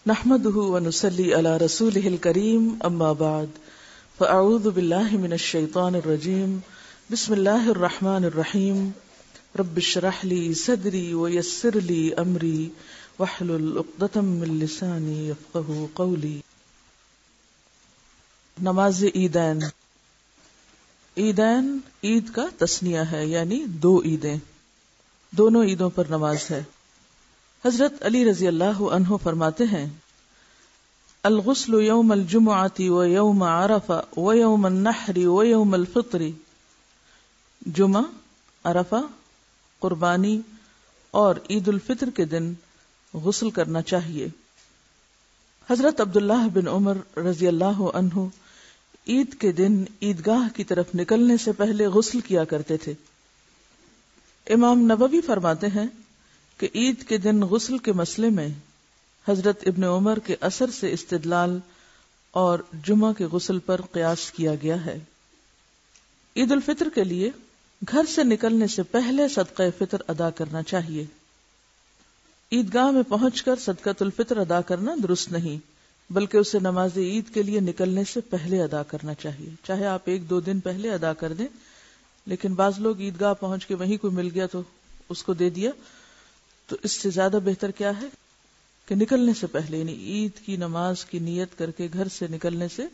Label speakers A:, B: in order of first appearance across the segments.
A: نحمده ونصلي على رسوله الكريم اما بعد فاعوذ بالله من الشيطان الرجيم بسم الله الرحمن الرحيم رب اشرح لي صدري ويسر لي امري واحلل عقدة من لساني يفقهوا قولي. نماز عیدین. عیدین عید کا تسنیہ ہے، یعنی دو عیدیں، دونوں عیدوں پر نماز ہے. حضرت علی رضی اللہ عنہ فرماتے ہیں الغسل یوم الجمعۃ و یوم عرفہ و یوم النحر و یوم الفطر. جمعہ، عرفہ، قربانی اور عید الفطر کے دن غسل کرنا چاہیے. حضرت عبداللہ بن عمر رضی اللہ عنہ عید کے دن عیدگاہ کی طرف نکلنے سے پہلے غسل کیا کرتے تھے. امام نووی فرماتے ہیں کہ عید کے دن غسل کے مسئلے میں حضرت ابن عمر کے اثر سے استدلال اور جمعہ کے غسل پر قیاس کیا گیا ہے. عید الفطر کے لیے گھر سے نکلنے سے پہلے صدقہ فطر ادا کرنا چاہیے. عیدگاہ میں پہنچ کر صدقۃ الفطر ادا کرنا درست نہیں، بلکہ اسے نماز عید کے لیے نکلنے سے پہلے ادا کرنا چاہیے. چاہے آپ 1-2 دن پہلے ادا کر دیں، لیکن بعض لوگ عیدگاہ پہنچ کے وہیں کوئی مل گیا تو اس کو دے دیا. تو اس سے زیادہ بہتر کیا ہے کہ نکلنے سے پہلے، یعنی عید کی نماز کی نیت کر کے گھر سے نکلنے سے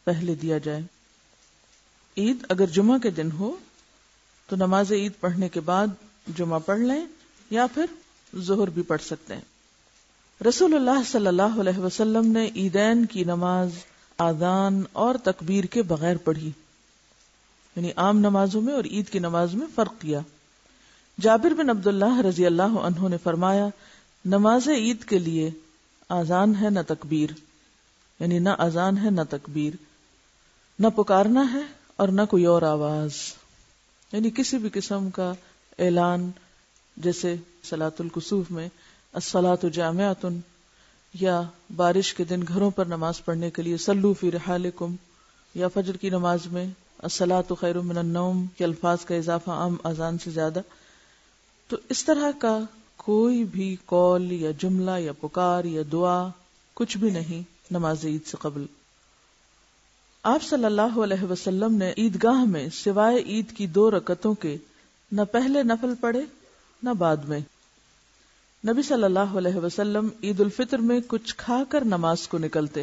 A: پہلے دیا جائے. عید اگر جمعہ کے دن ہو تو نماز عید پڑھنے کے بعد جمعہ پڑھ لیں یا پھر ظہر بھی پڑھ سکتے ہیں. رسول اللہ صلی اللہ علیہ وسلم نے عیدین کی نماز آذان اور تکبیر کے بغیر پڑھی، یعنی عام نمازوں میں اور عید کی نماز میں فرق کیا. جابر بن عبداللہ رضی اللہ عنہ نے فرمایا نماز عید کے لیے آذان ہے نہ تکبیر، یعنی نہ آذان ہے نہ تکبیر، نہ پکارنا ہے اور نہ کوئی اور آواز، یعنی کسی بھی قسم کا اعلان، جیسے صلاۃ الکسوف میں الصلاۃ جامعۃ، یا بارش کے دن گھروں پر نماز پڑھنے کے لیے صلوا فی رحالکم، یا فجر کی نماز میں الصلاۃ خیر من النوم کے الفاظ کا اضافہ عام اذان سے زیادہ. تو اس طرح کا کوئی بھی قول یا جملہ یا پکار یا دعا کچھ بھی نہیں نماز عید سے قبل. آپ صلی اللہ علیہ وسلم نے عیدگاہ میں سوائے عید کی 2 رکعتوں کے نہ پہلے نفل پڑھے نہ بعد میں. نبی صلی اللہ علیہ وسلم عید الفطر میں کچھ کھا کر نماز کو نکلتے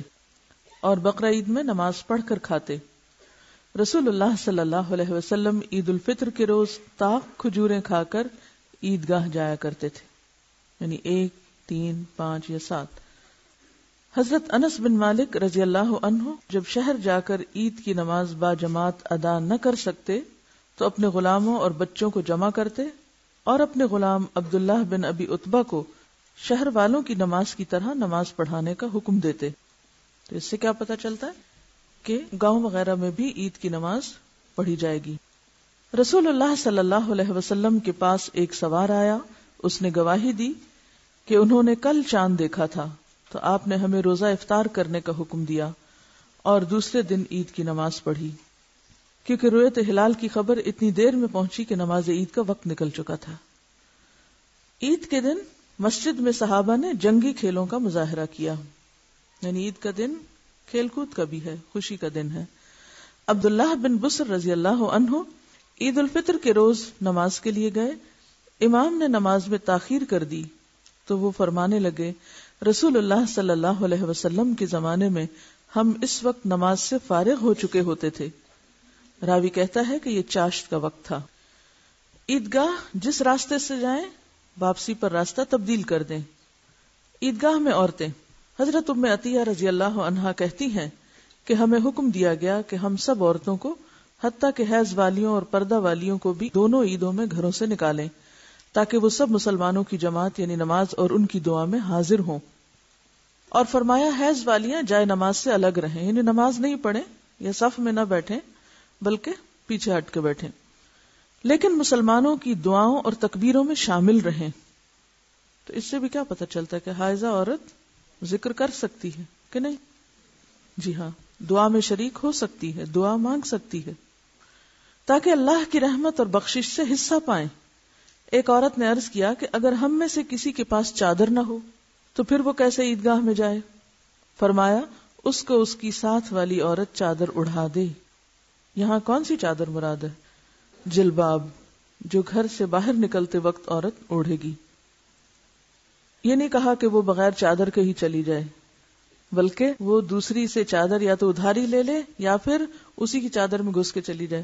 A: اور بقرہ عید میں نماز پڑھ کر کھاتے. رسول اللہ صلی اللہ علیہ وسلم عید الفطر کے روز طاق کھجوریں کھا کر عیدگاہ جایا کرتے تھے، یعنی 1، 3، 5 یا 7. حضرت انس بن مالک رضی اللہ عنہ جب شہر جا کر عید کی نماز با جماعت ادا نہ کر سکتے تو اپنے غلاموں اور بچوں کو جمع کرتے اور اپنے غلام عبداللہ بن ابی عتبہ کو شہر والوں کی نماز کی طرح نماز پڑھانے کا حکم دیتے. تو اس سے کیا پتہ چلتا ہے کہ گاؤں وغیرہ میں بھی عید کی نماز پڑھی جائے گی. رسول اللہ صلی اللہ علیہ وسلم کے پاس ایک سوار آیا، اس نے گواہی دی کہ انہوں نے کل چاند دیکھا تھا، تو آپ نے ہمیں روزہ افطار کرنے کا حکم دیا اور دوسرے دن عید کی نماز پڑھی، کیونکہ رؤیت ہلال کی خبر اتنی دیر میں پہنچی کہ نماز عید کا وقت نکل چکا تھا. عید کے دن مسجد میں صحابہ نے جنگی کھیلوں کا مظاہرہ کیا، یعنی عید کا دن کھیل کود کا بھی ہے، خوشی کا دن ہے. عبداللہ بن بصر رضی اللہ عنہ عید الفطر کے روز نماز کے لیے گئے. امام نے نماز میں تاخیر کر دی تو وہ فرمانے لگے رسول اللہ صلی اللہ علیہ وسلم کے زمانے میں ہم اس وقت نماز سے فارغ ہو چکے ہوتے تھے. راوی کہتا ہے کہ یہ چاشت کا وقت تھا. عیدگاہ جس راستے سے جائیں واپسی پر راستہ تبدیل کر دیں. عیدگاہ میں عورتیں. حضرت ام عطیہ رضی اللہ عنہا کہتی ہیں کہ ہمیں حکم دیا گیا کہ ہم سب عورتوں کو، حتیٰ کہ حیض والیوں اور پردہ والیوں کو بھی، دونوں عیدوں میں گھروں سے نکالیں تاکہ وہ سب مسلمانوں کی جماعت یعنی نماز اور ان کی دعا میں حاضر ہوں. اور فرمایا حیض والیاں جائے نماز سے الگ رہیں، یعنی نماز نہیں پڑھیں یا صف میں نہ بیٹھیں بلکہ پیچھے ہٹ کے بیٹھیں، لیکن مسلمانوں کی دعاؤں اور تکبیروں میں شامل رہیں. تو اس سے بھی کیا پتہ چلتا ہے کہ حائضہ عورت ذکر کر سکتی ہے کہ نہیں؟ جی ہاں، دعا میں شریک ہو سکتی ہے، دعا مانگ سکتی ہے تاکہ اللہ کی رحمت اور بخشش سے حصہ پائیں. ایک عورت نے عرض کیا کہ اگر ہم میں سے کسی کے پاس چادر نہ ہو تو پھر وہ کیسے عیدگاہ میں جائے؟ فرمایا اس کو اس کی ساتھ والی عورت چادر اڑا دے. یہاں کون سی چادر مراد ہے؟ جلباب، جو گھر سے باہر نکلتے وقت عورت اوڑھے گی. یہ نہیں کہا کہ وہ بغیر چادر کے ہی چلی جائے، بلکہ وہ دوسری سے چادر یا تو ادھاری لے لے یا پھر اسی کی چادر میں گھس کے چلی جائے.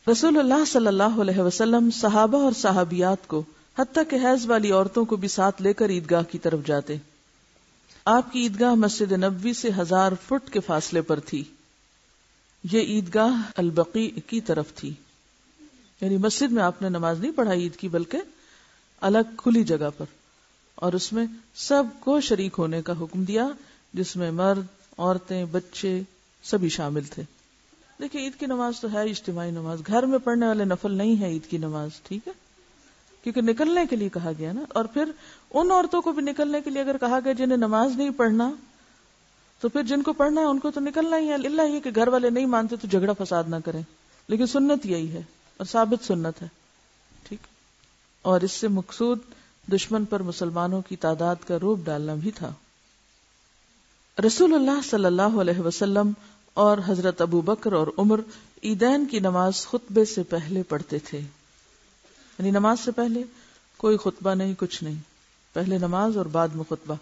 A: رسول اللہ صلی اللہ علیہ وسلم صحابہ اور صحابیات کو حتیٰ کہ حیض والی عورتوں کو بھی ساتھ لے کر عیدگاہ کی طرف جاتے. آپ کی عیدگاہ مسجد نبوی سے 1000 فٹ کے فاصلے پر تھی. یہ عیدگاہ البقیع کی طرف تھی، یعنی مسجد میں آپ نے نماز نہیں پڑھائی عید کی، بلکہ الگ کھلی جگہ پر، اور اس میں سب کو شریک ہونے کا حکم دیا، جس میں مرد، عورتیں، بچے سبھی شامل تھے. دیکھیں عید کی نماز تو ہے اجتماعی نماز، گھر میں پڑھنے والے نفل نہیں ہے عید کی نماز، ٹھیک ہے، کیونکہ نکلنے کے لیے کہا گیا نا. اور پھر ان عورتوں کو بھی نکلنے کے لیے اگر کہا گیا جنہیں نماز نہیں پڑھنا، تو پھر جن کو پڑھنا ہے ان کو تو نکلنا ہی ہے، اللہ یہ کہ گھر والے نہیں مانتے تو جھگڑا فساد نہ کریں. لیکن سنت یہی ہے اور ثابت سنت ہے، ٹھیک. اور اس سے مقصود دشمن پر مسلمانوں کی تعداد کا رعب ڈالنا بھی تھا. رسول اللہ صلی اللہ علیہ وسلم اور حضرت ابو بکر اور عمر عیدین کی نماز خطبے سے پہلے پڑھتے تھے، یعنی نماز سے پہلے کوئی خطبہ نہیں، کچھ نہیں، پہلے نماز اور بعد میں خطبہ.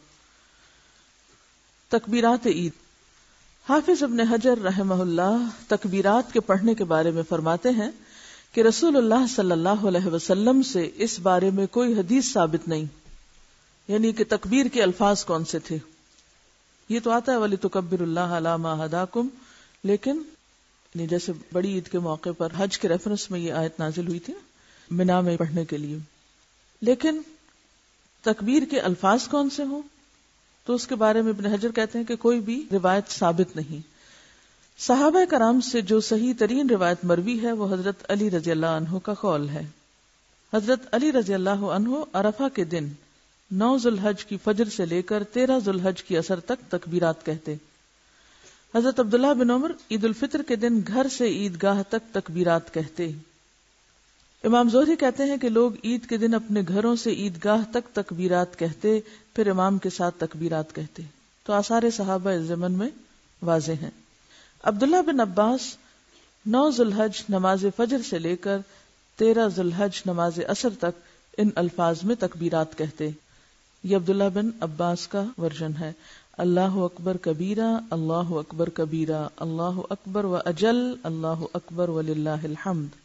A: تکبیرات عید. حافظ ابن حجر رحمہ اللہ تکبیرات کے پڑھنے کے بارے میں فرماتے ہیں کہ رسول اللہ صلی اللہ علیہ وسلم سے اس بارے میں کوئی حدیث ثابت نہیں، یعنی کہ تکبیر کے الفاظ کون سے تھے. یہ تو آتا ہے وَلِتُكَبِّرُوا اللَّهَ عَلَى مَا هَدَاكُمْ، لیکن جیسے بڑی عید کے موقع پر حج کے ریفرنس میں یہ آیت نازل ہوئی تھی منا میں پڑھنے کے لیے، لیکن تکبیر کے الفاظ کون سے ہوں تو اس کے بارے میں ابن حجر کہتے ہیں کہ کوئی بھی روایت ثابت نہیں. صحابہ کرام سے جو صحیح ترین روایت مروی ہے وہ حضرت علی رضی اللہ عنہ کا قول ہے. حضرت علی رضی اللہ عنہ عرفہ کے دن 9 ذوالحج کی فجر سے لے کر 13 ذوالحج کی عصر تک تکبیرات کہتے. حضرت عبداللہ بن عمر عید الفطر کے دن گھر سے عیدگاہ تک تکبیرات کہتے. امام زہری کہتے ہیں کہ لوگ عید کے دن اپنے گھروں سے عیدگاہ تک تکبیرات کہتے، پھر امام کے ساتھ تکبیرات کہتے. تو آثار صحابہ اس زمن میں واضح ہیں. عبداللہ بن عباس 9 ذوالحج نماز فجر سے لے کر 13 ذوالحج نماز عصر تک ان الفاظ میں تکبیرات کہتے. یہ عبداللہ بن عباس کا ورژن ہے. اللہ اکبر کبیرہ، اللہ اکبر کبیرہ، اللہ اکبر و اجل، اللہ اکبر وللہ الحمد.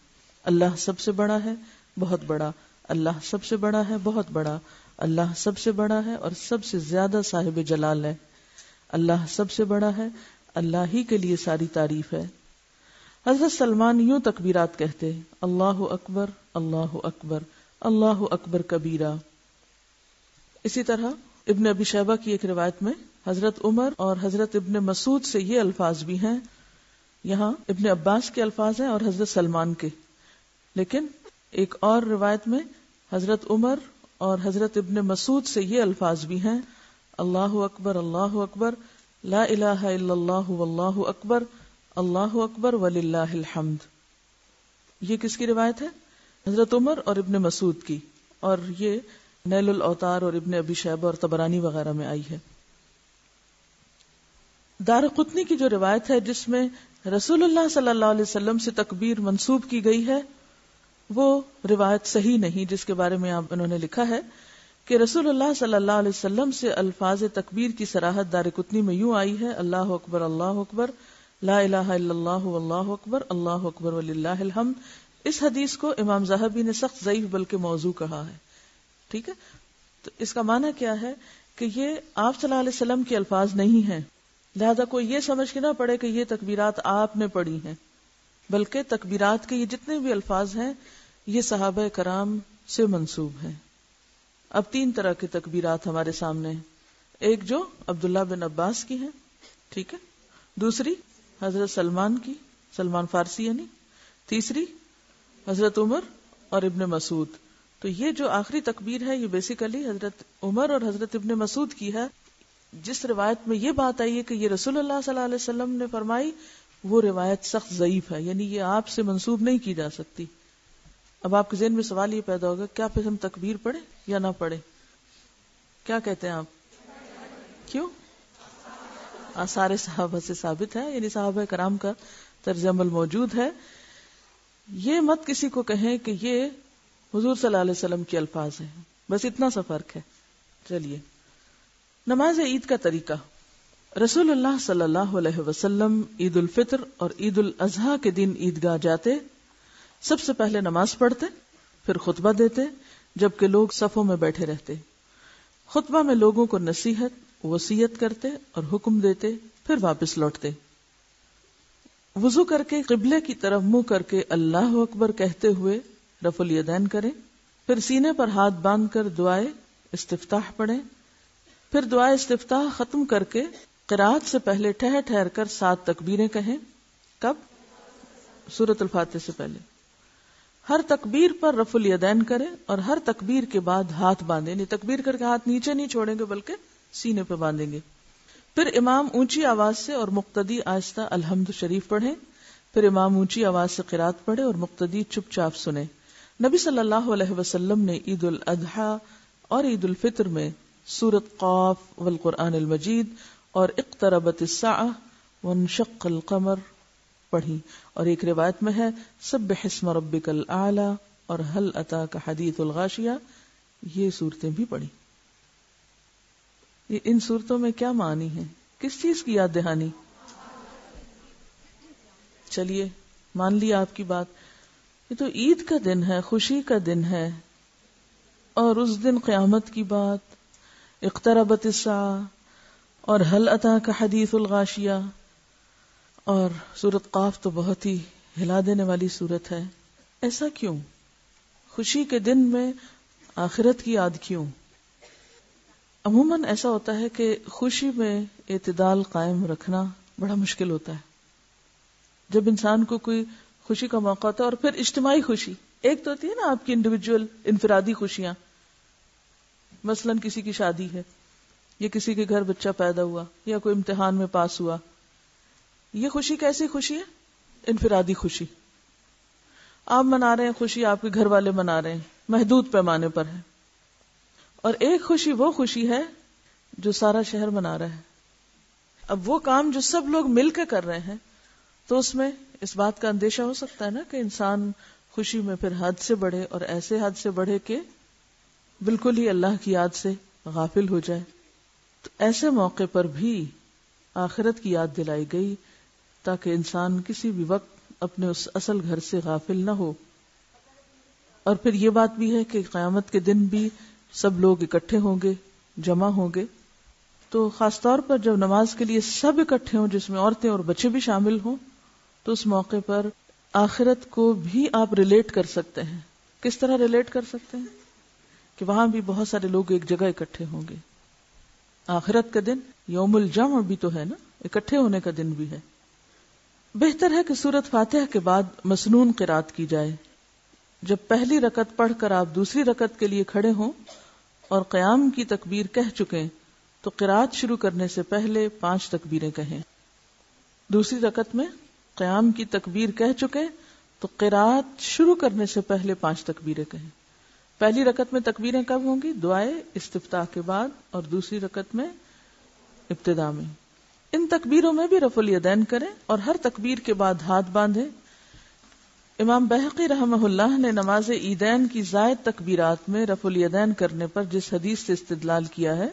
A: اللہ سب سے بڑا ہے، بہت بڑا، اللہ سب سے بڑا ہے، بہت بڑا، اللہ سب سے بڑا ہے اور سب سے زیادہ صاحب جلال ہے، اللہ سب سے بڑا ہے، اللہ ہی کے لیے ساری تعریف ہے. حضرت سلمان یوں تکبیرات کہتے، اللہ اکبر، اللہ اکبر، اللہ اکبر کبیرہ. اسی طرح ابن ابی شیبہ کی ایک روایت میں حضرت عمر اور حضرت ابن مسعود سے یہ الفاظ بھی ہیں. یہاں ابن عباس کے الفاظ ہیں اور حضرت سلمان کے، لیکن ایک اور روایت میں حضرت عمر اور حضرت ابن مسعود سے یہ الفاظ بھی ہیں، اللہ اکبر، اللہ اکبر، لا الہ الا اللہ واللہ اکبر، اللہ اکبر وللہ الحمد. یہ کس کی روایت ہے؟ حضرت عمر اور ابن مسعود کی، اور یہ نیل الاوطار اور ابن ابی شیبہ اور طبرانی وغیرہ میں آئی ہے. دارقطنی کی جو روایت ہے جس میں رسول اللہ صلی اللہ علیہ وسلم سے تکبیر منسوب کی گئی ہے وہ روایت صحیح نہیں، جس کے بارے میں انہوں نے لکھا ہے کہ رسول اللہ صلی اللہ علیہ وسلم سے الفاظ تکبیر کی صراحت دارقطنی میں یوں آئی ہے، اللہ اکبر، اللہ اکبر، لا الہ الا اللہ واللہ اکبر، اللہ اکبر وللہ الحمد. اس حدیث کو امام ذہبی نے سخت ضعیف بلکہ موضوع کہا ہے. ٹھیک ہے، تو اس کا معنی کیا ہے کہ یہ آپ صلی اللہ علیہ وسلم کے الفاظ نہیں ہیں، لہذا کوئی یہ سمجھ کے نہ پڑے کہ یہ تکبیرات آپ نے پڑھی ہیں، بلکہ تکبیرات کے یہ جتنے بھی الفاظ ہیں یہ صحابہ کرام سے منسوب ہیں. اب 3 طرح کے تکبیرات ہمارے سامنے ہیں. ایک جو عبداللہ بن عباس کی ہیں، ٹھیک ہے، دوسری حضرت سلمان کی، سلمان فارسی یعنی، تیسری حضرت عمر اور ابن مسعود. تو یہ جو آخری تکبیر ہے یہ بیسیکلی حضرت عمر اور حضرت ابن مسعود کی ہے. جس روایت میں یہ بات آئی ہے کہ یہ رسول اللہ صلی اللہ علیہ وسلم نے فرمائی وہ روایت سخت ضعیف ہے، یعنی یہ آپ سے منسوب نہیں کی جا سکتی. اب آپ کے ذہن میں سوال یہ پیدا ہوگا کیا پھر ہم تکبیر پڑھیں یا نہ پڑھیں؟ کیا کہتے ہیں آپ؟ کیوں؟ آثار صحابہ سے ثابت ہے، یعنی صحابہ کرام کا طرز عمل موجود ہے. یہ مت کسی کو کہیں کہ یہ حضور صلی اللہ علیہ وسلم کے الفاظ ہیں، بس اتنا سا فرق ہے. چلیے، نماز عید کا طریقہ. رسول اللہ صلی اللہ علیہ وسلم عید الفطر اور عید الاضحیٰ کے دن عیدگاہ جاتے، سب سے پہلے نماز پڑھتے، پھر خطبہ دیتے جبکہ لوگ صفوں میں بیٹھے رہتے. خطبہ میں لوگوں کو نصیحت، وصیت کرتے اور حکم دیتے، پھر واپس لوٹتے. وضو کر کے قبلے کی طرف منہ کر کے اللہ اکبر کہتے ہوئے رفع الیدین کریں، پھر سینے پر ہاتھ باندھ کر دعائے استفتاح پڑھیں، پھر دعائے استفتاح ختم کر کے قرات سے پہلے ٹھہر ٹھہر کر 7 تکبیریں کہیں. کب؟ سورۃ الفاتحہ سے پہلے. ہر تکبیر پر رفع الیدین کریں اور ہر تکبیر کے بعد ہاتھ باندھیں، یعنی تکبیر کر کے ہاتھ نیچے نہیں چھوڑیں گے بلکہ سینے پہ باندھیں گے. پھر امام اونچی آواز سے اور مقتدی آہستہ الحمد شریف پڑھیں، پھر امام اونچی آواز سے قرات پڑھے اور مقتدی چپ چاپ سنیں. نبی صلی اللہ علیہ وسلم نے عید الاضحیٰ اور عید الفطر میں سورۃ قاف والقرآن المجید اور اقتربت الساعہ وانشق القمر پڑھی، اور ایک روایت میں ہے سبح اسم ربک الاعلی اور هل اتاک حدیث الغاشیہ، یہ صورتیں بھی پڑھی. ان صورتوں میں کیا معنی ہے؟ کس چیز کی یاد دہانی؟ چلیے مان لیا آپ کی بات، یہ تو عید کا دن ہے، خوشی کا دن ہے، اور اس دن قیامت کی بات، اقتربت الساعہ اور هل اتاک حدیث الغاشیہ، اور سورۃ قاف تو بہت ہی ہلا دینے والی سورت ہے. ایسا کیوں؟ خوشی کے دن میں آخرت کی یاد کیوں؟ عموماً ایسا ہوتا ہے کہ خوشی میں اعتدال قائم رکھنا بڑا مشکل ہوتا ہے. جب انسان کو کوئی خوشی کا موقع ہوتا ہے، اور پھر اجتماعی خوشی، ایک تو ہوتی ہے نا آپ کی انڈیویجول انفرادی خوشیاں، مثلاً کسی کی شادی ہے، یا کسی کے گھر بچہ پیدا ہوا، یا کوئی امتحان میں پاس ہوا، یہ خوشی کیسی خوشی ہے؟ انفرادی خوشی. آپ منا رہے ہیں خوشی، آپ کے گھر والے منا رہے ہیں، محدود پیمانے پر ہے. اور ایک خوشی وہ خوشی ہے جو سارا شہر منا رہا ہے. اب وہ کام جو سب لوگ مل کے کر رہے ہیں، تو اس میں اس بات کا اندیشہ ہو سکتا ہے نا کہ انسان خوشی میں پھر حد سے بڑھے، اور ایسے حد سے بڑھے کہ بالکل ہی اللہ کی یاد سے غافل ہو جائے. تو ایسے موقع پر بھی آخرت کی یاد دلائی گئی تاکہ انسان کسی بھی وقت اپنے اس اصل گھر سے غافل نہ ہو. اور پھر یہ بات بھی ہے کہ قیامت کے دن بھی سب لوگ اکٹھے ہوں گے، جمع ہوں گے. تو خاص طور پر جب نماز کے لیے سب اکٹھے ہوں، جس میں عورتیں اور بچے بھی شامل ہوں، تو اس موقع پر آخرت کو بھی آپ ریلیٹ کر سکتے ہیں. کس طرح ریلیٹ کر سکتے ہیں؟ کہ وہاں بھی بہت سارے لوگ ایک جگہ اکٹھے ہوں گے. آخرت کا دن یوم الجمع بھی تو ہے نا، اکٹھے ہونے کا دن بھی ہے. بہتر ہے کہ سورۃ فاتحہ کے بعد مسنون قرات کی جائے. جب پہلی رکعت پڑھ کر آپ دوسری رکعت کے لیے کھڑے ہوں اور قیام کی تکبیر کہہ چکیں تو قرات شروع کرنے سے پہلے 5 تکبیریں کہیں. دوسری رکعت میں قیام کی تکبیر کہہ چکے تو قرات شروع کرنے سے پہلے 5 تکبیریں کہیں. پہلی رکعت میں تکبیریں کب ہوں گی؟ دعائے استفتاح کے بعد، اور دوسری رکعت میں ابتدا میں. ان تکبیروں میں بھی رفع الیدین کریں اور ہر تکبیر کے بعد ہاتھ باندھیں. امام بہقی رحمہ اللہ نے نماز عیدین کی زائد تکبیرات میں رفع الیدین کرنے پر جس حدیث سے استدلال کیا ہے،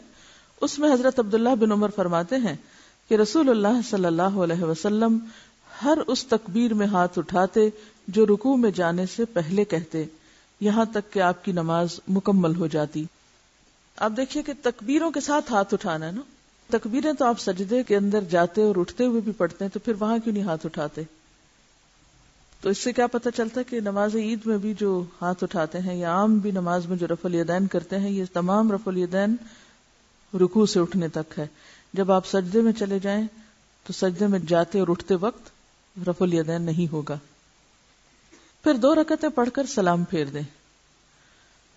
A: اس میں حضرت عبداللہ بن عمر فرماتے ہیں کہ رسول اللہ صلی اللہ علیہ وسلم ہر اس تکبیر میں ہاتھ اٹھاتے جو رکوع میں جانے سے پہلے کہتے، یہاں تک کہ آپ کی نماز مکمل ہو جاتی. آپ دیکھیے کہ تکبیروں کے ساتھ ہاتھ اٹھانا ہے نا. تکبیریں تو آپ سجدے کے اندر جاتے اور اٹھتے ہوئے بھی پڑھتے ہیں، تو پھر وہاں کیوں نہیں ہاتھ اٹھاتے؟ تو اس سے کیا پتہ چلتا ہے کہ نماز عید میں بھی جو ہاتھ اٹھاتے ہیں، یا عام بھی نماز میں جو رفع الیدین کرتے ہیں، یہ تمام رفع الیدین رکوع سے اٹھنے تک ہے. جب آپ سجدے میں چلے جائیں تو سجدے میں جاتے اور اٹھتے وقت رفع الیدین نہیں ہوگا. پھر 2 رکعتیں پڑھ کر سلام پھیر دیں.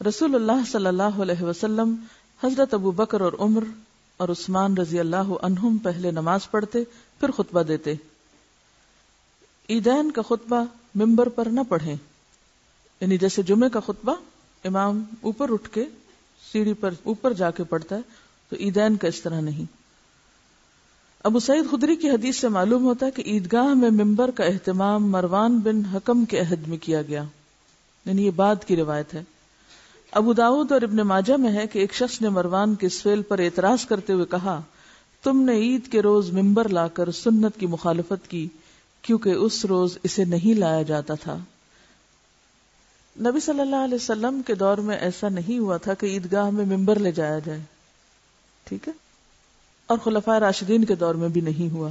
A: رسول اللہ صلی اللہ علیہ وسلم حضرت ابو بکر اور عمر اور عثمان رضی اللہ عنہم پہلے نماز پڑھتے، پھر خطبہ دیتے. عیدین کا خطبہ ممبر پر نہ پڑھیں، یعنی جیسے جمعے کا خطبہ امام اوپر اٹھ کے سیڑھی پر اوپر جا کے پڑتا ہے، تو عیدین کا اس طرح نہیں۔ ابو سعید خدری کی حدیث سے معلوم ہوتا ہے کہ عیدگاہ میں ممبر کا اہتمام مروان بن حکم کے عہد میں کیا گیا، یعنی یہ بعد کی روایت ہے۔ ابو داؤد اور ابن ماجہ میں ہے کہ ایک شخص نے مروان کے اس فعل پر اعتراض کرتے ہوئے کہا، تم نے عید کے روز ممبر لا کر سنت کی مخالفت کی، کیونکہ اس روز اسے نہیں لایا جاتا تھا۔ نبی صلی اللہ علیہ وسلم کے دور میں ایسا نہیں ہوا تھا کہ عیدگاہ میں ممبر لے جایا جائے، ٹھیک ہے، اور خلفائے راشدین کے دور میں بھی نہیں ہوا،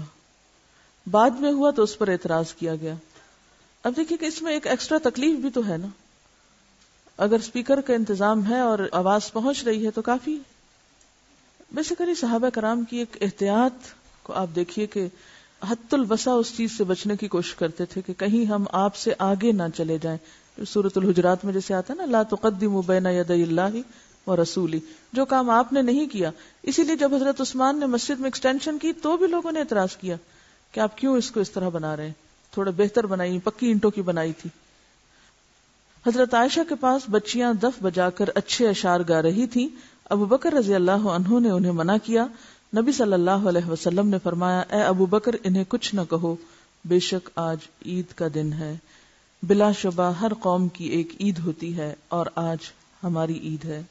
A: بعد میں ہوا تو اس پر اعتراض کیا گیا۔ اب دیکھیے کہ اس میں ایک ایکسٹرا تکلیف بھی تو ہے نا، اگر اسپیکر کا انتظام ہے اور آواز پہنچ رہی ہے تو کافی۔ بیسیکلی صحابہ کرام کی ایک احتیاط کو آپ دیکھیے کہ حد الوسع اس چیز سے بچنے کی کوشش کرتے تھے کہ کہیں ہم آپ سے آگے نہ چلے جائیں۔ سورۃ الحجرات میں جیسے آتا ہے نا، لا تقدموا بین یدی اللہ ورسولہ، جو کام آپ نے نہیں کیا۔ اسی لیے جب حضرت عثمان نے مسجد میں ایکسٹینشن کی تو بھی لوگوں نے اعتراض کیا کہ آپ کیوں اس کو اس طرح بنا رہے ہیں، تھوڑا بہتر بنائی، پکی اینٹوں کی بنائی تھی۔ حضرت عائشہ کے پاس بچیاں دف بجا کر اچھے اشعار گا رہی تھیں، ابو بکر رضی اللہ عنہ نے انہیں منع کیا۔ نبی صلی اللہ علیہ وسلم نے فرمایا، اے ابو بکر انہیں کچھ نہ کہو، بے شک آج عید کا دن ہے، بلا شبہ ہر قوم کی ایک عید ہوتی ہے اور آج ہماری عید ہے۔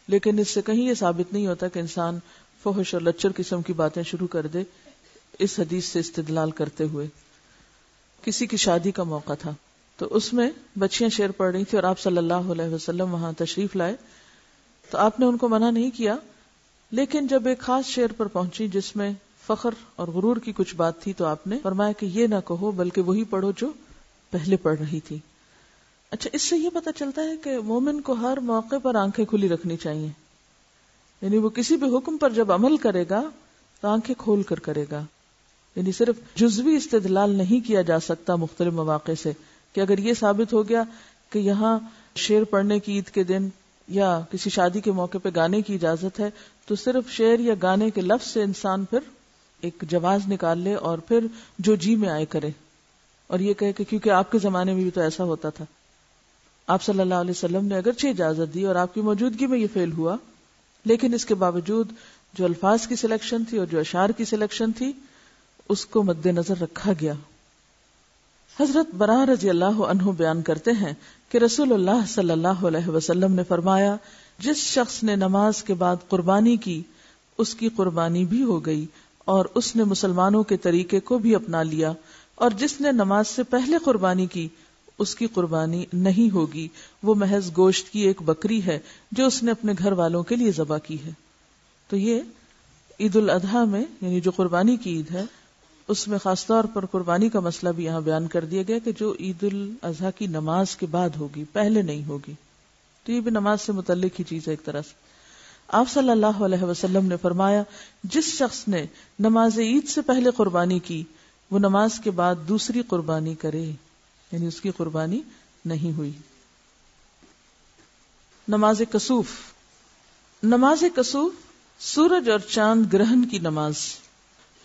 A: لیکن اس سے کہیں یہ ثابت نہیں ہوتا کہ انسان فحش اور لچر قسم کی باتیں شروع کر دے۔ اس حدیث سے استدلال کرتے ہوئے کسی کی شادی کا موقع تھا تو اس میں بچیاں شعر پڑھ رہی تھی اور آپ صلی اللہ علیہ وسلم وہاں تشریف لائے تو آپ نے ان کو منع نہیں کیا، لیکن جب ایک خاص شعر پر پہنچی جس میں فخر اور غرور کی کچھ بات تھی تو آپ نے فرمایا کہ یہ نہ کہو بلکہ وہی پڑھو جو پہلے پڑھ رہی تھی۔ اچھا، اس سے یہ پتہ چلتا ہے کہ مومن کو ہر موقع پر آنکھیں کھلی رکھنی چاہیے، یعنی وہ کسی بھی حکم پر جب عمل کرے گا تو آنکھیں کھول کر کرے گا، یعنی صرف جزوی استدلال نہیں کیا جا سکتا مختلف مواقع سے کہ اگر یہ ثابت ہو گیا کہ یہاں شعر پڑھنے کی عید کے دن یا کسی شادی کے موقع پہ گانے کی اجازت ہے تو صرف شعر یا گانے کے لفظ سے انسان پھر ایک جواز نکال لے اور پھر جو جی میں آئے کرے، اور یہ کہے کہ کیونکہ آپ کے زمانے میں بھی تو ایسا ہوتا تھا۔ آپ صلی اللہ علیہ وسلم نے اگرچہ اجازت دی اور آپ کی موجودگی میں یہ فعل ہوا، لیکن اس کے باوجود جو الفاظ کی سلیکشن تھی اور جو اشعار کی سلیکشن تھی اس کو مد نظر رکھا گیا۔ حضرت براء رضی اللہ عنہ بیان کرتے ہیں کہ رسول اللہ صلی اللہ علیہ وسلم نے فرمایا، جس شخص نے نماز کے بعد قربانی کی اس کی قربانی بھی ہو گئی اور اس نے مسلمانوں کے طریقے کو بھی اپنا لیا، اور جس نے نماز سے پہلے قربانی کی اس کی قربانی نہیں ہوگی، وہ محض گوشت کی ایک بکری ہے جو اس نے اپنے گھر والوں کے لیے ذبح کی ہے۔ تو یہ عید الاضحیٰ میں یعنی جو قربانی کی عید ہے اس میں خاص طور پر قربانی کا مسئلہ بھی یہاں بیان کر دیا گیا کہ جو عید الاضحیٰ کی نماز کے بعد ہوگی، پہلے نہیں ہوگی۔ تو یہ بھی نماز سے متعلق ہی چیز ہے ایک طرح سے۔ آپ صلی اللہ علیہ وسلم نے فرمایا، جس شخص نے نماز عید سے پہلے قربانی کی وہ نماز کے بعد دوسری قربانی کرے، یعنی اس کی قربانی نہیں ہوئی۔ نماز کسوف۔ نماز کسوف سورج اور چاند گرہن کی نماز۔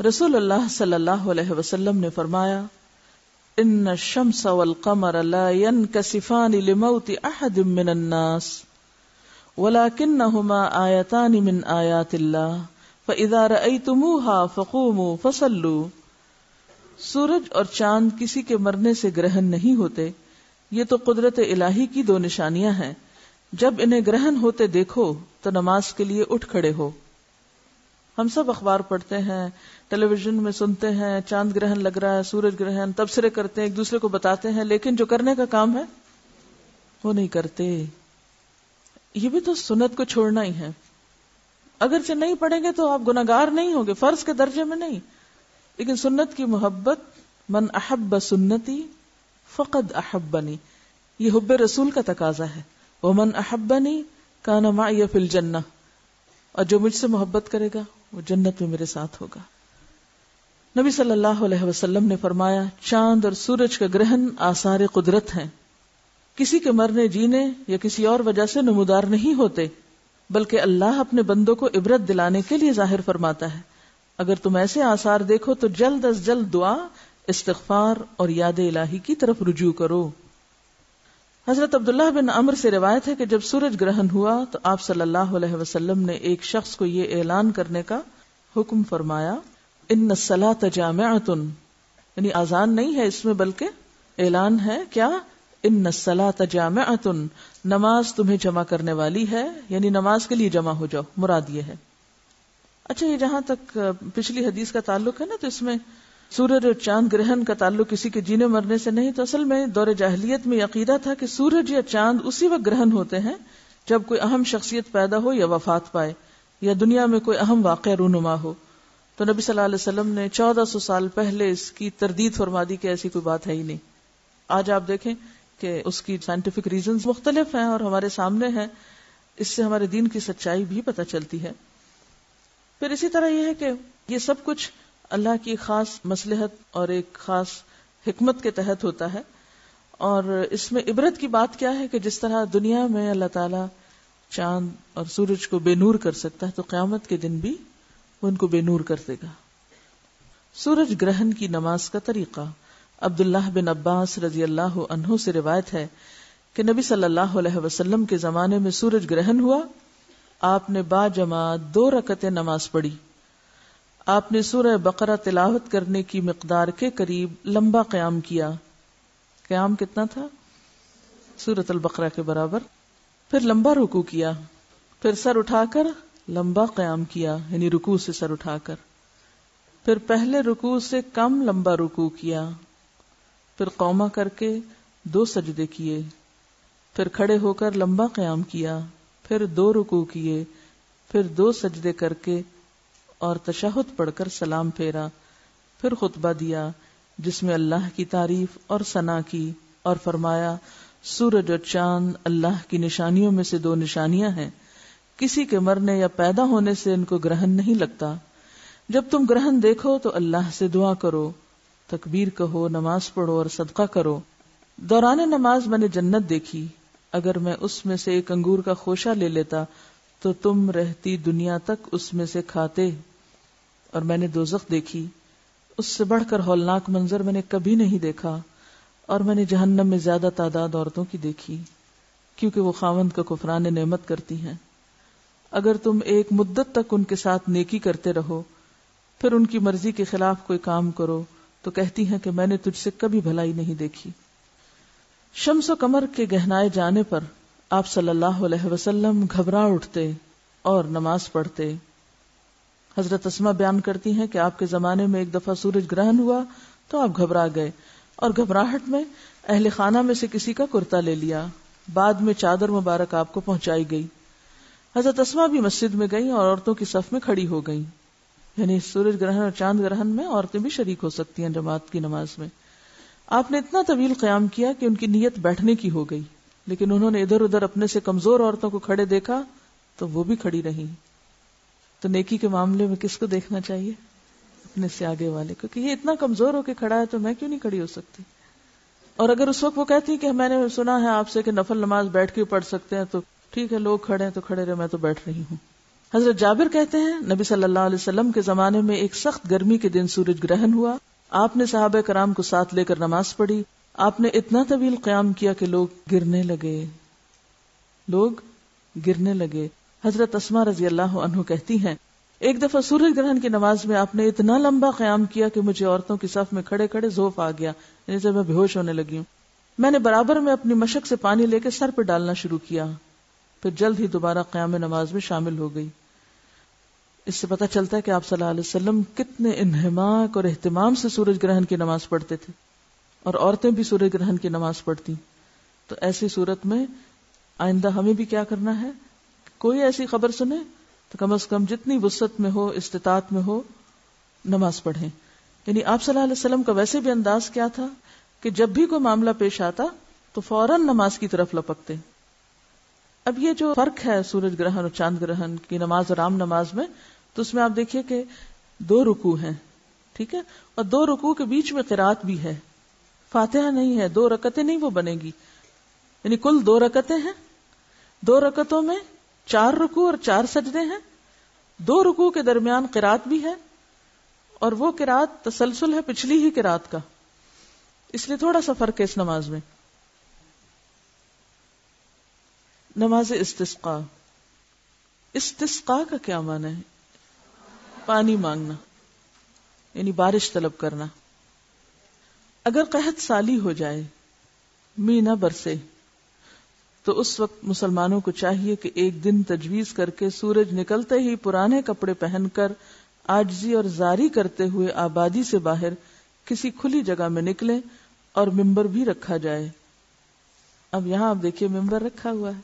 A: رسول اللہ صلی اللہ علیہ وسلم نے فرمایا، ان الشمس والقمر لا ينكسفان لموت احد من الناس ولكنهما آیتان من آیات اللہ فاذا رأیتموها فقوموا فصلوا۔ سورج اور چاند کسی کے مرنے سے گرہن نہیں ہوتے، یہ تو قدرت الہی کی دو نشانیاں ہیں، جب انہیں گرہن ہوتے دیکھو تو نماز کے لیے اٹھ کھڑے ہو۔ ہم سب اخبار پڑھتے ہیں، ٹیلی ویژن میں سنتے ہیں چاند گرہن لگ رہا ہے، سورج گرہن، تبصرے کرتے ہیں، ایک دوسرے کو بتاتے ہیں، لیکن جو کرنے کا کام ہے وہ نہیں کرتے۔ یہ بھی تو سنت کو چھوڑنا ہی ہے۔ اگرچہ نہیں پڑھیں گے تو آپ گناہگار نہیں ہوں گے، فرض کے درجے میں نہیں، لیکن سنت کی محبت، من احب سنتی فقد احبنی، یہ حب رسول کا تقاضا ہے۔ ومن احبنی کان معی فی الجنہ، اور جو مجھ سے محبت کرے گا وہ جنت میں میرے ساتھ ہوگا۔ نبی صلی اللہ علیہ وسلم نے فرمایا، چاند اور سورج کا گرہن آثار قدرت ہیں، کسی کے مرنے جینے یا کسی اور وجہ سے نمودار نہیں ہوتے، بلکہ اللہ اپنے بندوں کو عبرت دلانے کے لیے ظاہر فرماتا ہے۔ اگر تم ایسے آثار دیکھو تو جلد از جلد دعا، استغفار اور یاد الہی کی طرف رجوع کرو۔ حضرت عبداللہ بن عمر سے روایت ہے کہ جب سورج گرہن ہوا تو آپ صلی اللہ علیہ وسلم نے ایک شخص کو یہ اعلان کرنے کا حکم فرمایا، ان الصلاۃ جامعۃ، یعنی آذان نہیں ہے اس میں بلکہ اعلان ہے، کیا؟ ان الصلاۃ جامعۃ، نماز تمہیں جمع کرنے والی ہے، یعنی نماز کے لیے جمع ہو جاؤ، مراد یہ ہے۔ اچھا، یہ جہاں تک پچھلی حدیث کا تعلق ہے نا، تو اس میں سورج اور چاند گرہن کا تعلق کسی کے جینے مرنے سے نہیں، تو اصل میں دور جاہلیت میں عقیدہ تھا کہ سورج یا چاند اسی وقت گرہن ہوتے ہیں جب کوئی اہم شخصیت پیدا ہو یا وفات پائے یا دنیا میں کوئی اہم واقعہ رونما ہو۔ تو نبی صلی اللہ علیہ وسلم نے 1400 سال پہلے اس کی تردید فرما دی کہ ایسی کوئی بات ہے ہی نہیں۔ آج آپ دیکھیں کہ اس کی سائنٹیفک ریزنز مختلف ہیں اور ہمارے سامنے ہیں، اس سے ہمارے دین کی سچائی بھی پتہ چلتی ہے۔ پھر اسی طرح یہ ہے کہ یہ سب کچھ اللہ کی خاص مصلحت اور ایک خاص حکمت کے تحت ہوتا ہے، اور اس میں عبرت کی بات کیا ہے کہ جس طرح دنیا میں اللہ تعالیٰ چاند اور سورج کو بے نور کر سکتا ہے تو قیامت کے دن بھی وہ ان کو بے نور کر دے گا۔ سورج گرہن کی نماز کا طریقہ، عبداللہ بن عباس رضی اللہ عنہ سے روایت ہے کہ نبی صلی اللہ علیہ وسلم کے زمانے میں سورج گرہن ہوا، آپ نے با جماعت 2 رکعتیں نماز پڑھی۔ آپ نے سورہ بقرہ تلاوت کرنے کی مقدار کے قریب لمبا قیام کیا۔ قیام کتنا تھا؟ سورۃ البقرہ کے برابر۔ پھر لمبا رکوع کیا، پھر سر اٹھا کر لمبا قیام کیا، یعنی رکوع سے سر اٹھا کر، پھر پہلے رکوع سے کم لمبا رکوع کیا، پھر قوما کر کے 2 سجدے کیے، پھر کھڑے ہو کر لمبا قیام کیا، پھر 2 رکوع کیے، پھر 2 سجدے کر کے اور تشہد پڑھ کر سلام پھیرا، پھر خطبہ دیا جس میں اللہ کی تعریف اور ثنا کی، اور فرمایا سورج اور چاند اللہ کی نشانیوں میں سے 2 نشانیاں ہیں، کسی کے مرنے یا پیدا ہونے سے ان کو گرہن نہیں لگتا، جب تم گرہن دیکھو تو اللہ سے دعا کرو، تکبیر کہو، نماز پڑھو اور صدقہ کرو۔ دوران نماز میں نے جنت دیکھی، اگر میں اس میں سے ایک انگور کا خوشہ لے لیتا تو تم رہتی دنیا تک اس میں سے کھاتے، اور میں نے دوزخ دیکھی، اس سے بڑھ کر ہولناک منظر میں نے کبھی نہیں دیکھا، اور میں نے جہنم میں زیادہ تعداد عورتوں کی دیکھی کیونکہ وہ خاوند کا کفران نعمت کرتی ہیں۔ اگر تم ایک مدت تک ان کے ساتھ نیکی کرتے رہو، پھر ان کی مرضی کے خلاف کوئی کام کرو تو کہتی ہیں کہ میں نے تجھ سے کبھی بھلائی نہیں دیکھی۔ شمس و قمر کے گہنائے جانے پر آپ صلی اللہ علیہ وسلم گھبرا اٹھتے اور نماز پڑھتے۔ حضرت اسماء بیان کرتی ہیں کہ آپ کے زمانے میں ایک دفعہ سورج گرہن ہوا تو آپ گھبرا گئے اور گھبراہٹ میں اہل خانہ میں سے کسی کا کرتا لے لیا، بعد میں چادر مبارک آپ کو پہنچائی گئی۔ حضرت اسماء بھی مسجد میں گئیں اور عورتوں کی صف میں کھڑی ہو گئیں، یعنی سورج گرہن اور چاند گرہن میں عورتیں بھی شریک ہو سکتی ہیں جماعت کی نماز میں۔ آپ نے اتنا طویل قیام کیا کہ ان کی نیت بیٹھنے کی ہو گئی، لیکن انہوں نے ادھر ادھر اپنے سے کمزور عورتوں کو کھڑے دیکھا تو وہ بھی کھڑی رہیں۔ تو نیکی کے معاملے میں کس کو دیکھنا چاہیے؟ اپنے سے آگے والے کو، کہ یہ اتنا کمزور ہو کے کھڑا ہے تو میں کیوں نہیں کھڑی ہو سکتی؟ اور اگر اس وقت وہ کہتی کہ میں نے سنا ہے آپ سے کہ نفل نماز بیٹھ کے پڑھ سکتے ہیں، تو ٹھیک ہے، لوگ کھڑے ہیں تو کھڑے رہے، میں تو بیٹھ رہی ہوں۔ حضرت جابر کہتے ہیں نبی صلی اللہ علیہ وسلم کے زمانے میں ایک سخت گرمی کے دن سورج گرہن ہوا، آپ نے صحابہ کرام کو ساتھ لے کر نماز پڑھی، آپ نے اتنا طویل قیام کیا کہ لوگ گرنے لگے۔ حضرت اسماء رضی اللہ عنہ کہتی ہیں ایک دفعہ سورج گرہن کی نماز میں آپ نے اتنا لمبا قیام کیا کہ مجھے عورتوں کی صف میں کھڑے کھڑے ذوف آ گیا، یعنی جب میں بے ہوش ہونے لگی ہوں۔ میں نے برابر میں اپنی مشق سے پانی لے کے سر پہ ڈالنا شروع کیا، پھر جلد ہی دوبارہ قیام نماز میں شامل ہو گئی۔ اس سے پتہ چلتا ہے کہ آپ صلی اللہ علیہ وسلم کتنے انہماک اور اہتمام سے سورج گرہن کی نماز پڑھتے تھے، اور عورتیں بھی سورج گرہن کی نماز پڑھتی۔ تو ایسی صورت میں آئندہ ہمیں بھی کیا کرنا ہے؟ کوئی ایسی خبر سنے تو کم از کم جتنی وسعت میں ہو، استطاعت میں ہو، نماز پڑھیں۔ یعنی آپ صلی اللہ علیہ وسلم کا ویسے بھی انداز کیا تھا کہ جب بھی کوئی معاملہ پیش آتا تو فوراً نماز کی طرف لپکتے۔ اب یہ جو فرق ہے سورج گرہن اور چاند گرہن کی نماز اور عام نماز میں، تو اس میں آپ دیکھیے کہ 2 رکوع ہیں، ٹھیک ہے، اور 2 رکوع کے بیچ میں قرات بھی ہے، فاتحہ نہیں ہے، 2 رکعتیں نہیں وہ بنے گی، یعنی کل 2 رکعتیں ہیں، 2 رکعتوں میں 4 رکوع اور 4 سجدے ہیں، 2 رکوع کے درمیان قرات بھی ہے، اور وہ قرات تسلسل ہے پچھلی ہی قرات کا، اس لیے تھوڑا سا فرق ہے اس نماز میں۔ نماز استسقاء. استسقاء کا کیا معنی ہے؟ پانی مانگنا، یعنی بارش طلب کرنا. اگر قحط سالی ہو جائے، می نہ برسے، تو اس وقت مسلمانوں کو چاہیے کہ ایک دن تجویز کر کے سورج نکلتے ہی پرانے کپڑے پہن کر عاجزی اور زاری کرتے ہوئے آبادی سے باہر کسی کھلی جگہ میں نکلیں اور ممبر بھی رکھا جائے. اب یہاں آپ دیکھیے ممبر رکھا ہوا ہے.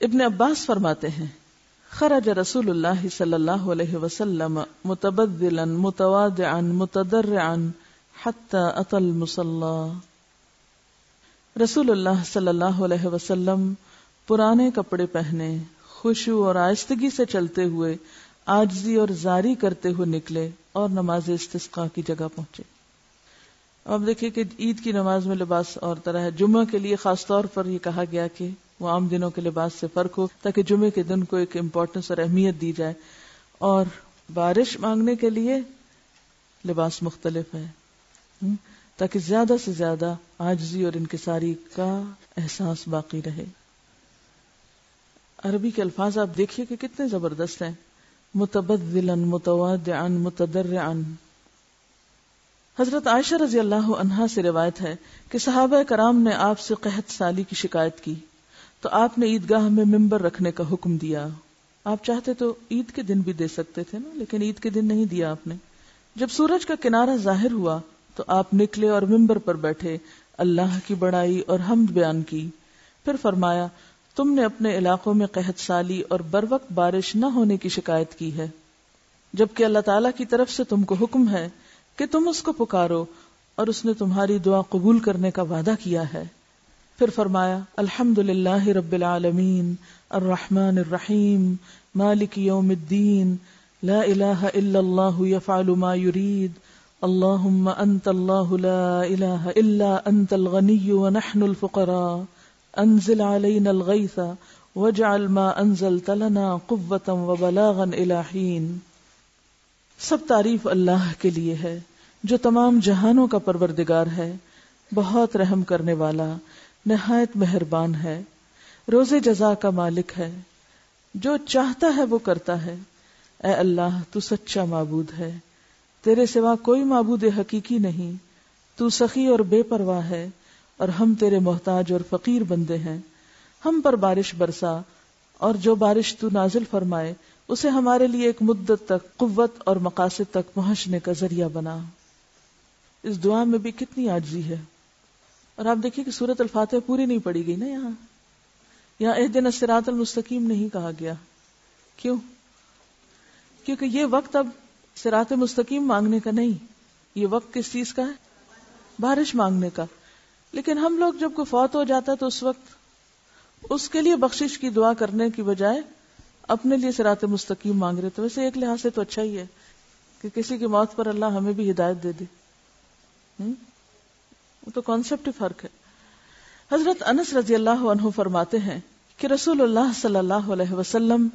A: ابن عباس فرماتے ہیں خرج رسول اللہ صلی اللہ علیہ وسلم متبذلا متواضعا متضرعا حتی اتی المصلی. رسول اللہ صلی اللہ علیہ وسلم پرانے کپڑے پہنے، خشوع اور آہستگی سے چلتے ہوئے، عاجزی اور زاری کرتے ہوئے نکلے اور نماز استسقاء کی جگہ پہنچے. اب دیکھیں کہ عید کی نماز میں لباس اور طرح ہے. جمعہ کے لیے خاص طور پر یہ کہا گیا کہ وہ عام دنوں کے لباس سے فرق ہو، تاکہ جمعے کے دن کو ایک امپورٹنس اور اہمیت دی جائے. اور بارش مانگنے کے لیے لباس مختلف ہے، تاکہ زیادہ سے زیادہ عاجزی اور انکساری کا احساس باقی رہے. عربی کے الفاظ آپ دیکھیے کہ کتنے زبردست ہیں. متبذلا متواضعا متضرعا. حضرت عائشہ رضی اللہ عنہا سے روایت ہے کہ صحابہ کرام نے آپ سے قحط سالی کی شکایت کی تو آپ نے عیدگاہ میں ممبر رکھنے کا حکم دیا. آپ چاہتے تو عید کے دن بھی دے سکتے تھے نا، لیکن عید کے دن نہیں دیا آپ نے. جب سورج کا کنارہ ظاہر ہوا تو آپ نکلے اور ممبر پر بیٹھے، اللہ کی بڑائی اور حمد بیان کی. پھر فرمایا تم نے اپنے علاقوں میں قحط سالی اور بروقت بارش نہ ہونے کی شکایت کی ہے، جبکہ اللہ تعالیٰ کی طرف سے تم کو حکم ہے کہ تم اس کو پکارو اور اس نے تمہاری دعا قبول کرنے کا وعدہ کیا ہے. پھر فرمایا الحمدللہ رب العالمین الرحمن الرحیم مالک یوم الدین لا الہ الا اللہ یفعل ما یرید اللہم انت اللہ لا الہ الا انت الغنی ونحن الفقراء انزل علینا الغیث واجعل ما انزلت لنا قوة وبلاغا الی حین. سب تعریف اللہ کے لیے ہے جو تمام جہانوں کا پروردگار ہے، بہت رحم کرنے والا، نہایت مہربان ہے، روز جزا کا مالک ہے، جو چاہتا ہے وہ کرتا ہے. اے اللہ تو سچا معبود ہے، تیرے سوا کوئی معبود حقیقی نہیں، تو سخی اور بے پرواہ ہے اور ہم تیرے محتاج اور فقیر بندے ہیں. ہم پر بارش برسا اور جو بارش تو نازل فرمائے اسے ہمارے لیے ایک مدت تک قوت اور مقاصد تک پہنچنے کا ذریعہ بنا. اس دعا میں بھی کتنی عاجزی ہے. اور آپ دیکھیے کہ سورۃ الفاتحہ پوری نہیں پڑھی گئی نا. یہاں اہدنا الصراط المستقیم نہیں کہا گیا. کیوں؟ کیونکہ یہ وقت اب صراط مستقیم مانگنے کا نہیں، یہ وقت کس چیز کا ہے؟ بارش مانگنے کا. لیکن ہم لوگ جب کوئی فوت ہو جاتا ہے تو اس وقت اس کے لیے بخشش کی دعا کرنے کی بجائے اپنے لیے صراط مستقیم مانگ رہے. تو ویسے ایک لحاظ سے تو اچھا ہی ہے کہ کسی کی موت پر اللہ ہمیں بھی ہدایت دے دے. وہ تو کانسیپٹ ہی فرق ہے. حضرت انس رضی اللہ عنہ فرماتے ہیں کہ رسول اللہ صلی اللہ علیہ وسلم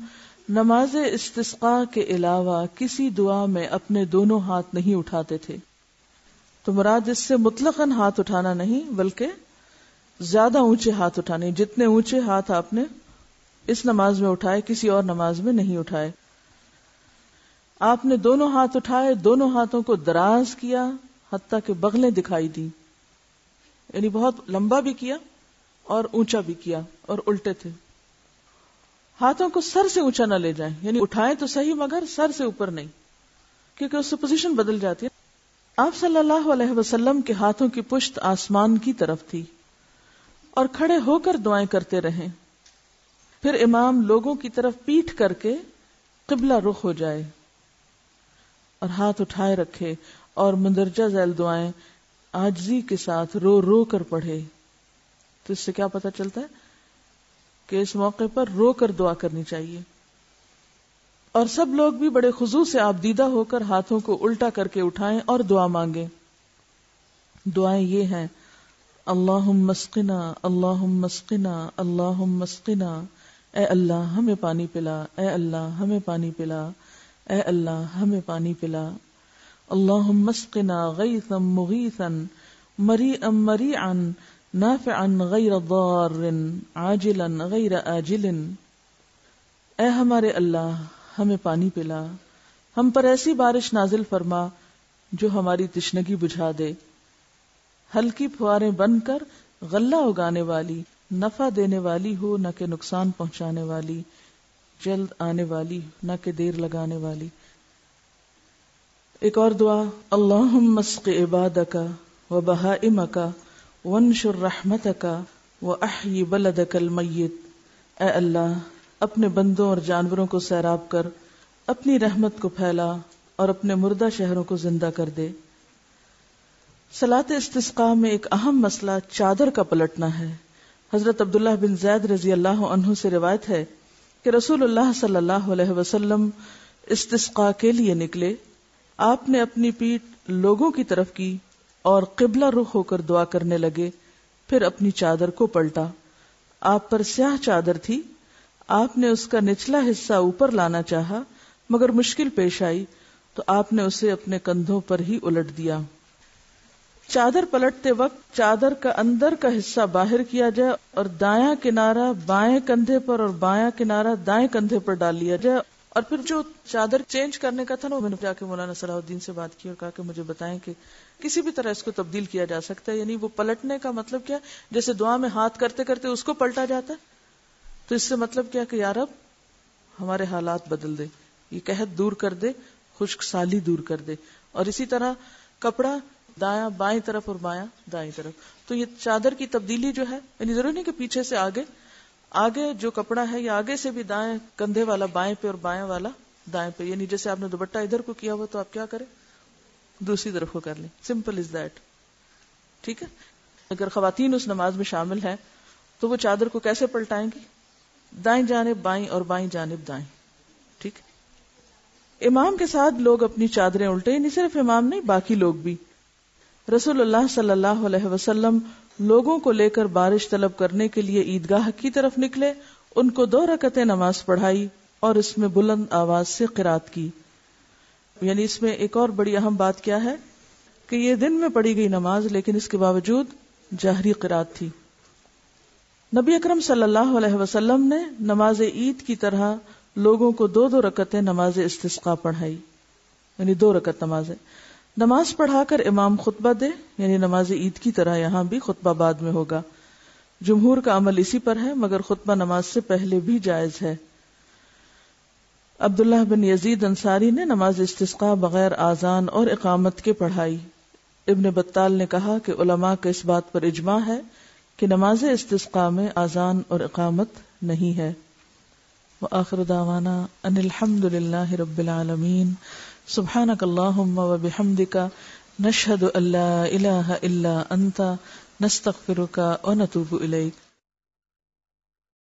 A: نماز استسقاء کے علاوہ کسی دعا میں اپنے دونوں ہاتھ نہیں اٹھاتے تھے. تو مراد اس سے مطلقاً ہاتھ اٹھانا نہیں بلکہ زیادہ اونچے ہاتھ اٹھانے. جتنے اونچے ہاتھ آپ نے اس نماز میں اٹھائے کسی اور نماز میں نہیں اٹھائے. آپ نے دونوں ہاتھ اٹھائے، دونوں ہاتھوں کو دراز کیا حتیٰ کہ بغلیں دکھائی دی، یعنی بہت لمبا بھی کیا اور اونچا بھی کیا اور الٹے تھے. ہاتھوں کو سر سے اونچا نہ لے جائیں، یعنی اٹھائیں تو صحیح مگر سر سے اوپر نہیں، کیونکہ اس سے پوزیشن بدل جاتی ہے. آپ صلی اللہ علیہ وسلم کے ہاتھوں کی پشت آسمان کی طرف تھی اور کھڑے ہو کر دعائیں کرتے رہے. پھر امام لوگوں کی طرف پیٹھ کر کے قبلہ رخ ہو جائے اور ہاتھ اٹھائے رکھے اور مندرجہ ذیل دعائیں عاجزی کے ساتھ رو رو کر پڑھے. تو اس سے کیا پتہ چلتا ہے کہ اس موقع پر رو کر دعا کرنی چاہیے. اور سب لوگ بھی بڑے خضوع سے آبدیدہ ہو کر ہاتھوں کو الٹا کر کے اٹھائیں اور دعا مانگیں. دعائیں یہ ہیں: اللہم اسقنا اللہم اسقنا اللہم اسقنا، اے اللہ ہمیں پانی پلا، اے اللہ ہمیں پانی پلا، اے اللہ ہمیں پانی پلا. اللہم اسقنا غیثا مغیثا مریئا مریعا نافعا غیر ضار عاجلا غیر آجل۔ اے ہمارے اللہ ہمیں پانی پلا، ہم پر ایسی بارش نازل فرما جو ہماری تشنگی بجھا دے، ہلکی پھواریں بن کر غلہ اگانے والی، نفع دینے والی ہو نہ کہ نقصان پہنچانے والی، جلد آنے والی نہ کہ دیر لگانے والی۔ ایک اور دعا، اللہم اسق عبادک و بہائمک وانشر رحمتک واحی بلدک المیت۔ اے اللہ اپنے بندوں اور جانوروں کو سیراب کر اپنی رحمت کو پھیلا اور اپنے مردہ شہروں کو زندہ کر دے۔ صلاۃ استسقاء میں ایک اہم مسئلہ چادر کا پلٹنا ہے۔ حضرت عبداللہ بن زید رضی اللہ عنہ سے روایت ہے کہ رسول اللہ صلی اللہ علیہ وسلم استسقاء کے لیے نکلے، آپ نے اپنی پیٹھ لوگوں کی طرف کی اور قبلہ رخ ہو کر دعا کرنے لگے، پھر اپنی چادر کو پلٹا۔ آپ پر سیاہ چادر تھی، آپ نے اس کا نچلا حصہ اوپر لانا چاہا مگر مشکل پیش آئی تو آپ نے اسے اپنے کندھوں پر ہی الٹ دیا۔ چادر پلٹتے وقت چادر کا اندر کا حصہ باہر کیا جائے اور دایاں کنارہ بائیں کندھے پر اور بایاں کنارہ دائیں کندھے پر ڈال لیا جائے۔ اور پھر جو چادر چینج کرنے کا تھا نا، میں نے جا کے مولانا صلاح الدین سے بات کی اور کہا کہ مجھے بتائیں کہ کسی بھی طرح اس کو تبدیل کیا جا سکتا ہے، یعنی وہ پلٹنے کا مطلب کیا، جیسے دعا میں ہاتھ کرتے کرتے اس کو پلٹا جاتا ہے، تو اس سے مطلب کیا کہ یا رب ہمارے حالات بدل دے، یہ قحط دور کر دے، خشک سالی دور کر دے۔ اور اسی طرح کپڑا دایاں بائیں طرف اور بایاں دائیں طرف، تو یہ چادر کی تبدیلی جو ہے، یعنی ضروری نہیں کہ پیچھے سے آگے جو کپڑا ہے یا آگے سے بھی دائیں کندھے والا بائیں پہ اور بایاں والا دائیں پہ، یعنی جیسے آپ نے دوپٹہ ادھر کو کیا ہوا تو آپ کیا کریں، دوسری طرف کو کر لیں، سمپل از دیٹ، ٹھیک ہے۔ اگر خواتین اس نماز میں شامل ہیں تو وہ چادر کو کیسے پلٹائیں گی، دائیں جانب بائیں اور بائیں جانب دائیں، ٹھیک۔ امام کے ساتھ لوگ اپنی چادریں الٹے، نہیں صرف امام نہیں باقی لوگ بھی۔ رسول اللہ صلی اللہ علیہ وسلم لوگوں کو لے کر بارش طلب کرنے کے لیے عیدگاہ کی طرف نکلے، ان کو 2 رکعتیں نماز پڑھائی اور اس میں بلند آواز سے قرات کی۔ یعنی اس میں ایک اور بڑی اہم بات کیا ہے کہ یہ دن میں پڑھی گئی نماز لیکن اس کے باوجود جہری قرات تھی۔ نبی اکرم صلی اللہ علیہ وسلم نے نماز عید کی طرح لوگوں کو 2 رکعتیں نماز استسقاء پڑھائی، یعنی 2 رکعت نماز پڑھا کر امام خطبہ دے، یعنی نماز عید کی طرح یہاں بھی خطبہ بعد میں ہوگا۔ جمہور کا عمل اسی پر ہے مگر خطبہ نماز سے پہلے بھی جائز ہے۔ عبداللہ بن یزید انصاری نے نماز استسقاء بغیر آذان اور اقامت کے پڑھائی۔ ابن بطال نے کہا کہ علماء کا اس بات پر اجماع ہے کہ نماز استسقاء میں آذان اور اقامت نہیں ہے۔ وآخر دعوانا ان الحمد للہ رب العالمین، سبحانک اللہم وبحمدک، نشہد ان لا الہ الا انت، نستغفرک ونتوب الیک۔